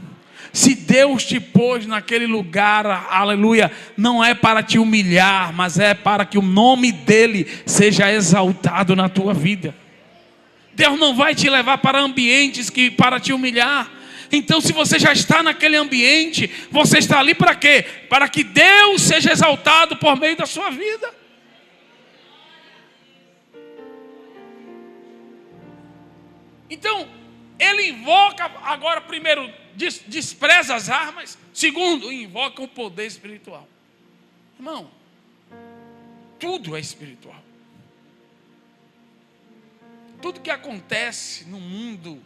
Se Deus te pôs naquele lugar, aleluia, não é para te humilhar, mas é para que o nome dele seja exaltado na tua vida. Deus não vai te levar para ambientes para te humilhar. Então, se você já está naquele ambiente, você está ali para quê? Para que Deus seja exaltado por meio da sua vida. Então, ele invoca, agora primeiro, despreza as armas. Segundo, invoca o poder espiritual. Irmão, tudo é espiritual. Tudo que acontece no mundo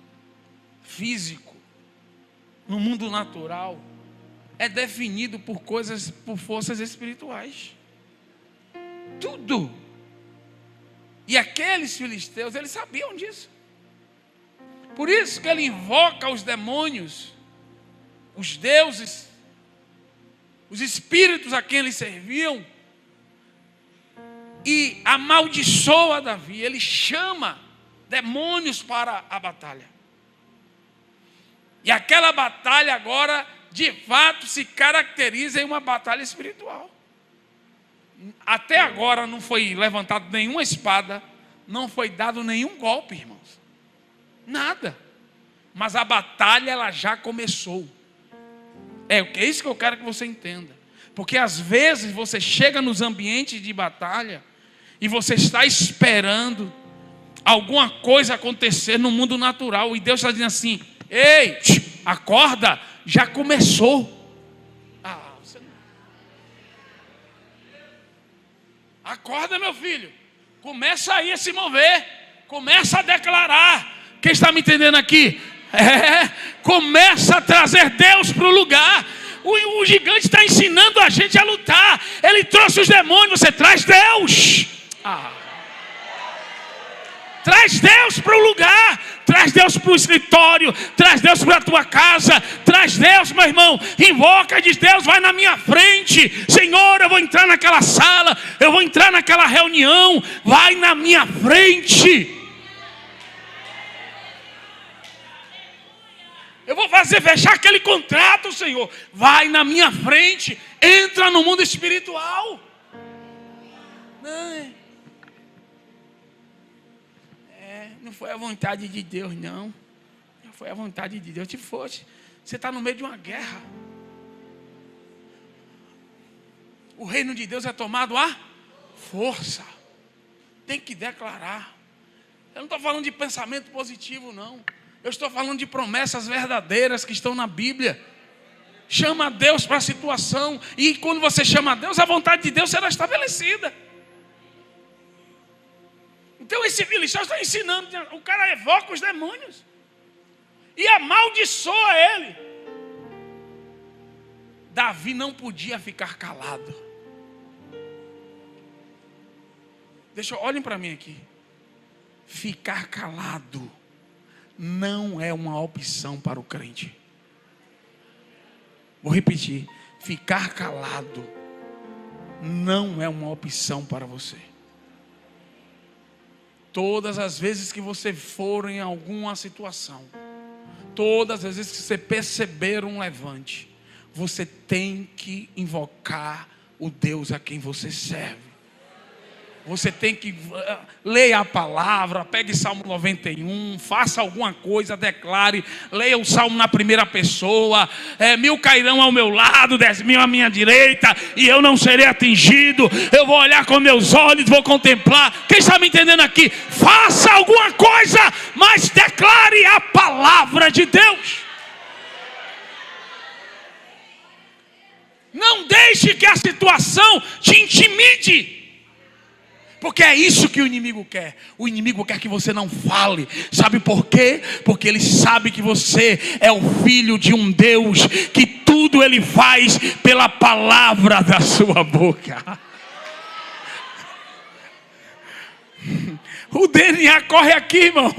físico, no mundo natural, é definido por forças espirituais. Tudo. E aqueles filisteus, eles sabiam disso. Por isso que ele invoca os demônios, os deuses, os espíritos a quem eles serviam, e amaldiçoa Davi. Ele chama demônios para a batalha. E aquela batalha agora, de fato, se caracteriza em uma batalha espiritual. Até agora não foi levantado nenhuma espada, não foi dado nenhum golpe, irmãos. Nada. Mas a batalha, ela já começou. É isso que eu quero que você entenda. Porque às vezes você chega nos ambientes de batalha e você está esperando alguma coisa acontecer no mundo natural, e Deus está dizendo assim: ei, acorda, já começou. Você não... Acorda, meu filho. Começa aí a se mover. Começa a declarar. Quem está me entendendo aqui? Começa a trazer Deus para o lugar. O gigante está ensinando a gente a lutar. Ele trouxe os demônios, você traz Deus. Traz Deus para o lugar. Traz Deus para o escritório. Traz Deus para a tua casa. Traz Deus, meu irmão. Invoca e diz: Deus, vai na minha frente. Senhor, eu vou entrar naquela sala. Eu vou entrar naquela reunião. Vai na minha frente. Eu vou fechar aquele contrato, Senhor. Vai na minha frente. Entra no mundo espiritual. Não foi a vontade de Deus, não. Não foi a vontade de Deus. Se fosse, você está no meio de uma guerra. O reino de Deus é tomado à força. Tem que declarar. Eu não estou falando de pensamento positivo, não. Eu estou falando de promessas verdadeiras que estão na Bíblia. Chama Deus para a situação. E quando você chama Deus, a vontade de Deus será estabelecida. Então esse filisteu está ensinando. O cara evoca os demônios. e amaldiçoa ele. Davi não podia ficar calado. Olhem para mim aqui. Ficar calado não é uma opção para o crente. Vou repetir. Ficar calado não é uma opção para você. Todas as vezes que você for em alguma situação, todas as vezes que você perceber um levante, você tem que invocar o Deus a quem você serve. Você tem que ler a palavra, pegue Salmo 91, faça alguma coisa, declare, leia o Salmo na primeira pessoa. 1000 cairão ao meu lado, 10.000 à minha direita, e eu não serei atingido. Eu vou olhar com meus olhos, vou contemplar. Quem está me entendendo aqui? Faça alguma coisa, mas declare a palavra de Deus. Não deixe que a situação te intimide. Porque é isso que o inimigo quer. O inimigo quer que você não fale. Sabe por quê? Porque ele sabe que você é o filho de um Deus que tudo ele faz pela palavra da sua boca. O DNA corre aqui, irmão.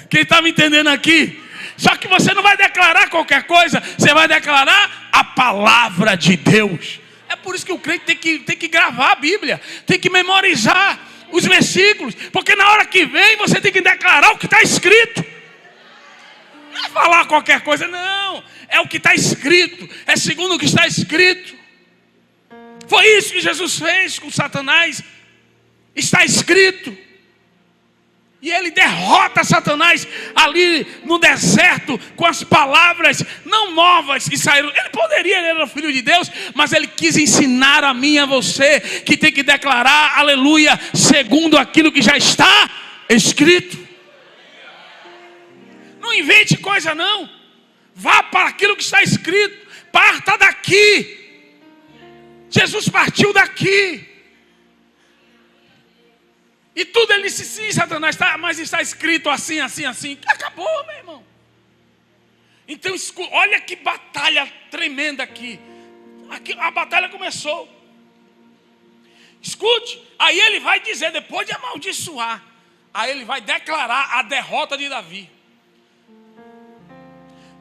Quem está me entendendo aqui? Só que você não vai declarar qualquer coisa. Você vai declarar a palavra de Deus. É por isso que o crente tem que gravar a Bíblia, tem que memorizar os versículos, porque na hora que vem você tem que declarar o que está escrito. Não é falar qualquer coisa, não. É o que está escrito, é segundo o que está escrito. Foi isso que Jesus fez com Satanás. Está escrito. E ele derrota Satanás ali no deserto com as palavras não novas que saíram. Ele era o filho de Deus, mas ele quis ensinar a mim e a você que tem que declarar aleluia segundo aquilo que já está escrito. Não invente coisa não. Vá para aquilo que está escrito. Parta daqui. Jesus partiu daqui. E tudo ele disse, sim, Satanás, mas está escrito assim, assim, assim. Acabou, meu irmão. Então, olha que batalha tremenda aqui. A batalha começou. Escute, aí ele vai dizer, depois de amaldiçoar, aí ele vai declarar a derrota de Davi.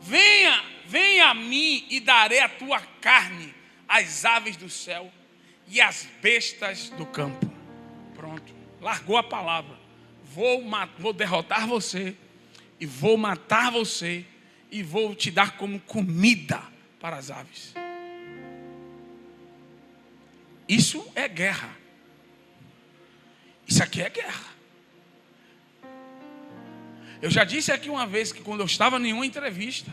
Venha a mim e darei a tua carne às aves do céu e às bestas do campo. Pronto. Largou a palavra. Vou derrotar você. E vou matar você. E vou te dar como comida para as aves. Isso é guerra. Isso aqui é guerra. Eu já disse aqui uma vez que quando eu estava em uma entrevista,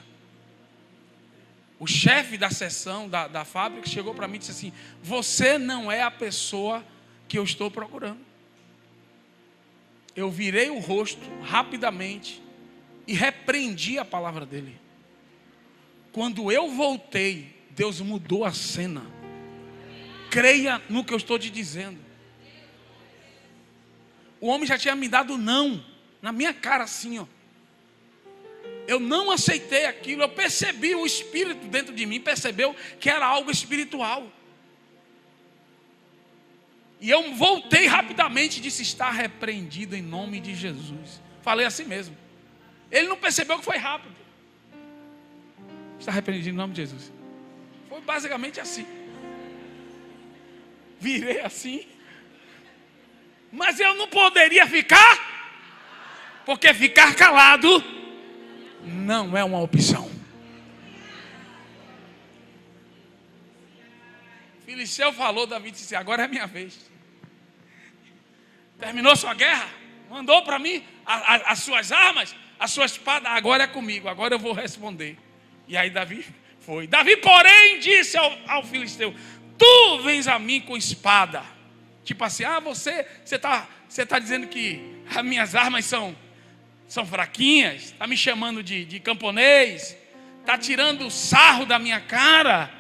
o chefe da seção da fábrica chegou para mim e disse assim: você não é a pessoa que eu estou procurando. Eu virei o rosto rapidamente e repreendi a palavra dele. Quando eu voltei, Deus mudou a cena. Creia no que eu estou te dizendo. O homem já tinha me dado não, na minha cara assim, ó. Eu não aceitei aquilo, eu percebi, o espírito dentro de mim percebeu que era algo espiritual. E eu voltei rapidamente e disse: está repreendido em nome de Jesus. Falei assim mesmo. Ele não percebeu que foi rápido. Está repreendido em nome de Jesus. Foi basicamente assim. Virei assim. Mas eu não poderia ficar, porque ficar calado não é uma opção. Filisteu falou, Davi disse: agora é minha vez. Terminou sua guerra? Mandou para mim as suas armas, a sua espada, agora é comigo, agora eu vou responder. E aí Davi foi. Davi, porém, disse ao filisteu: tu vens a mim com espada. Tipo assim, você tá dizendo que as minhas armas são fraquinhas, está me chamando de camponês, está tirando sarro da minha cara.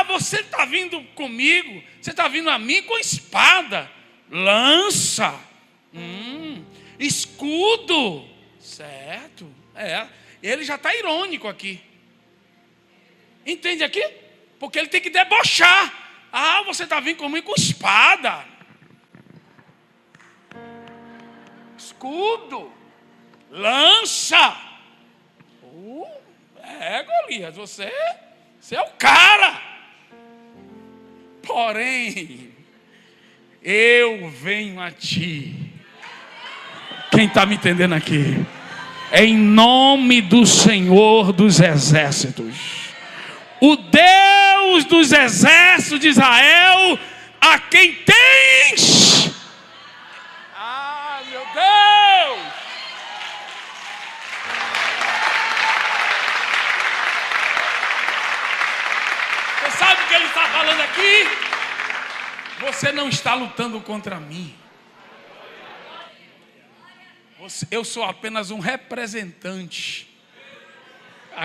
Você está vindo comigo, você está vindo a mim com espada, lança, escudo, certo? Ele já está irônico aqui. Entende aqui? Porque ele tem que debochar. Ah, você está vindo comigo com espada, escudo, lança. Golias, você é o cara. Porém, eu venho a ti. Quem está me entendendo aqui? Em nome do Senhor dos Exércitos, o Deus dos exércitos de Israel, a quem tens. Ah, meu Deus! Você sabe o que ele está falando aqui? Você não está lutando contra mim. Eu sou apenas um representante.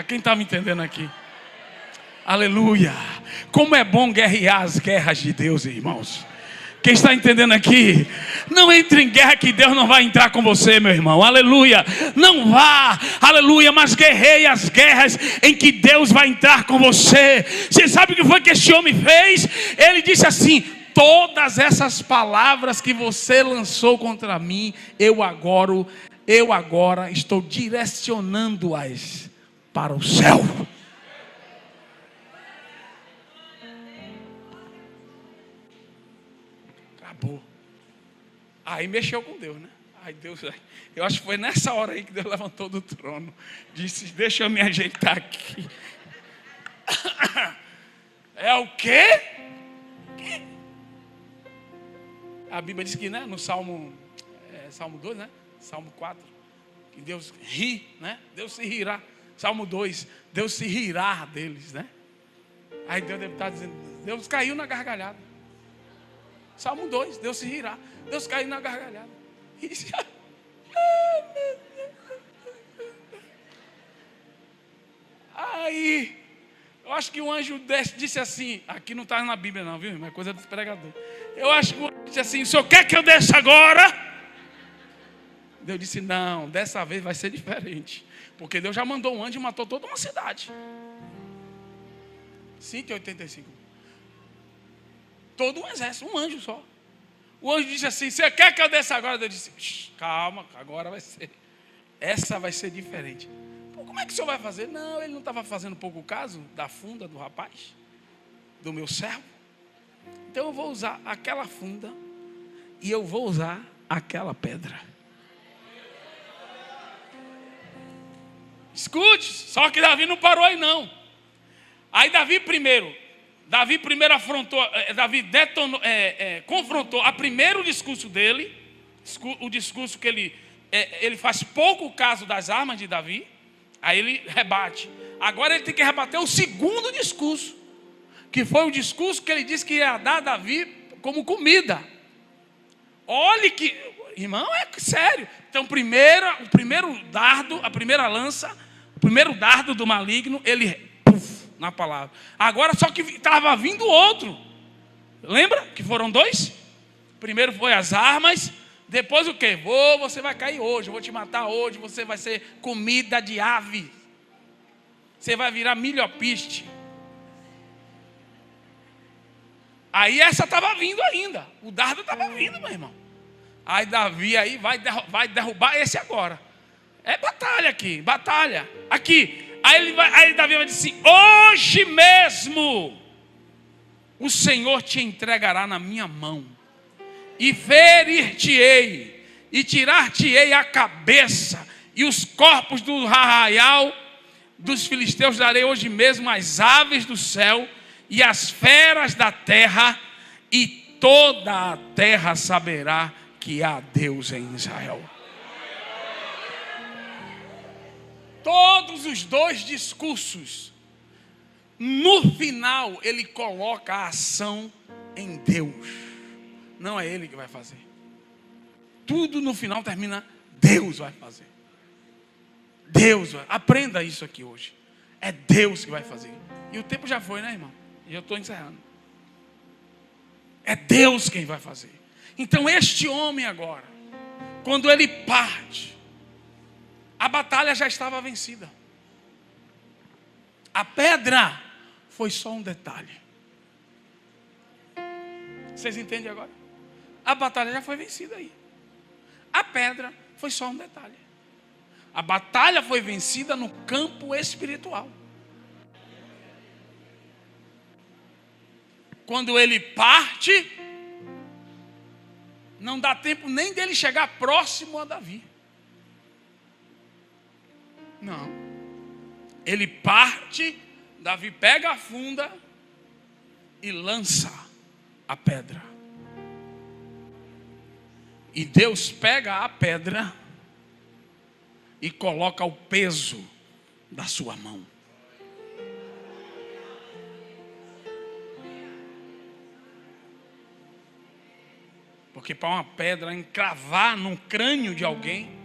Quem está me entendendo aqui? Aleluia. Como é bom guerrear as guerras de Deus, irmãos. Quem está entendendo aqui? Não entre em guerra que Deus não vai entrar com você, meu irmão. Aleluia. Não vá, aleluia, mas guerreie as guerras em que Deus vai entrar com você. Você sabe o que foi que este homem fez? Ele disse assim: todas essas palavras que você lançou contra mim, eu agora estou direcionando-as para o céu. Acabou. Aí mexeu com Deus, né? Eu acho que foi nessa hora aí que Deus levantou do trono. Disse: deixa eu me ajeitar aqui. É o quê? A Bíblia diz que, né, no Salmo 2, né? Salmo 4, que Deus ri, né? Deus se rirá. Salmo 2, Deus se rirá deles, né? Aí Deus deve estar dizendo, Deus caiu na gargalhada. Salmo 2, Deus se rirá. Deus caiu na gargalhada. Aí, eu acho que o anjo disse assim, aqui não está na Bíblia não, viu? É coisa dos pregadores. Eu acho que o anjo disse assim: o senhor quer que eu desça agora? Deus disse: não, dessa vez vai ser diferente. Porque Deus já mandou um anjo e matou toda uma cidade. 5,85. Todo um exército, um anjo só. O anjo disse assim: você quer que eu desça agora? Deus disse: calma, agora vai ser. Essa vai ser diferente. Pô, como é que o senhor vai fazer? Não, ele não estava fazendo pouco caso da funda do rapaz, do meu servo. Então eu vou usar aquela funda e eu vou usar aquela pedra. Escute, só que Davi não parou aí não. Aí Davi primeiro afrontou, confrontou a primeiro discurso dele, o discurso que ele faz pouco caso das armas de Davi. Aí ele rebate. Agora ele tem que rebater o segundo discurso, que foi o discurso que ele disse que ia dar a Davi como comida. Olhe que, irmão, é sério. Então, o primeiro dardo, a primeira lança, o primeiro dardo do maligno, ele na palavra. Agora só que estava vindo outro. Lembra que foram dois? Primeiro foi as armas. Depois o quê? Você vai cair hoje, eu vou te matar hoje, você vai ser comida de ave. Você vai virar milhopiste. Aí essa estava vindo ainda. O dardo estava vindo, meu irmão. Aí Davi aí vai derrubar esse agora. É batalha aqui, batalha. Aqui. Aí Davi vai dizer assim: hoje mesmo o Senhor te entregará na minha mão, e ferir-te-ei, e tirar-te-ei a cabeça, e os corpos do arraial dos filisteus darei hoje mesmo às aves do céu, e às feras da terra, e toda a terra saberá que há Deus em Israel. Todos os dois discursos, no final ele coloca a ação em Deus. Não é ele que vai fazer. Tudo no final termina, Deus vai fazer. Deus vai. Aprenda isso aqui hoje. É Deus que vai fazer. E o tempo já foi, né, irmão? E eu estou encerrando. É Deus quem vai fazer. Então este homem agora, quando ele parte, a batalha já estava vencida. A pedra foi só um detalhe. Vocês entendem agora? A batalha já foi vencida aí. A pedra foi só um detalhe. A batalha foi vencida no campo espiritual. Quando ele parte, não dá tempo nem dele chegar próximo a Davi. Não. Ele parte, Davi pega a funda e lança a pedra. E Deus pega a pedra e coloca o peso da sua mão. Porque para uma pedra encravar no crânio de alguém,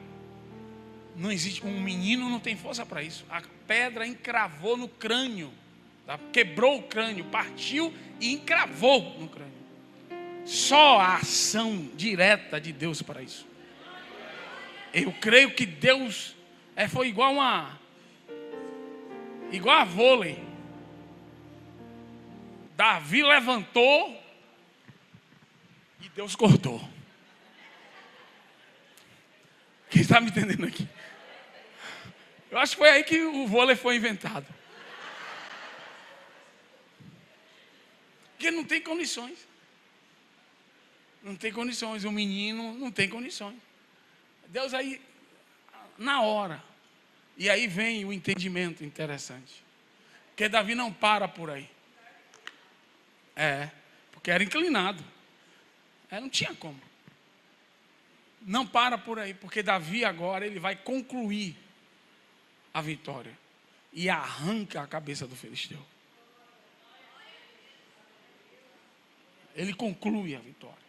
não existe, um menino não tem força para isso. A pedra encravou no crânio, tá? Quebrou o crânio, partiu e encravou no crânio. Só a ação direta de Deus para isso. Eu creio que Deus foi igual a vôlei. Davi levantou e Deus cortou. Quem está me entendendo aqui? Eu acho que foi aí que o vôlei foi inventado. Porque não tem condições. Não tem condições. O menino não tem condições. Deus aí, na hora. E aí vem o entendimento interessante. Porque Davi não para por aí. Porque era inclinado. Não tinha como. Não para por aí, porque Davi agora ele vai concluir a vitória. E arranca a cabeça do filisteu. Ele conclui a vitória.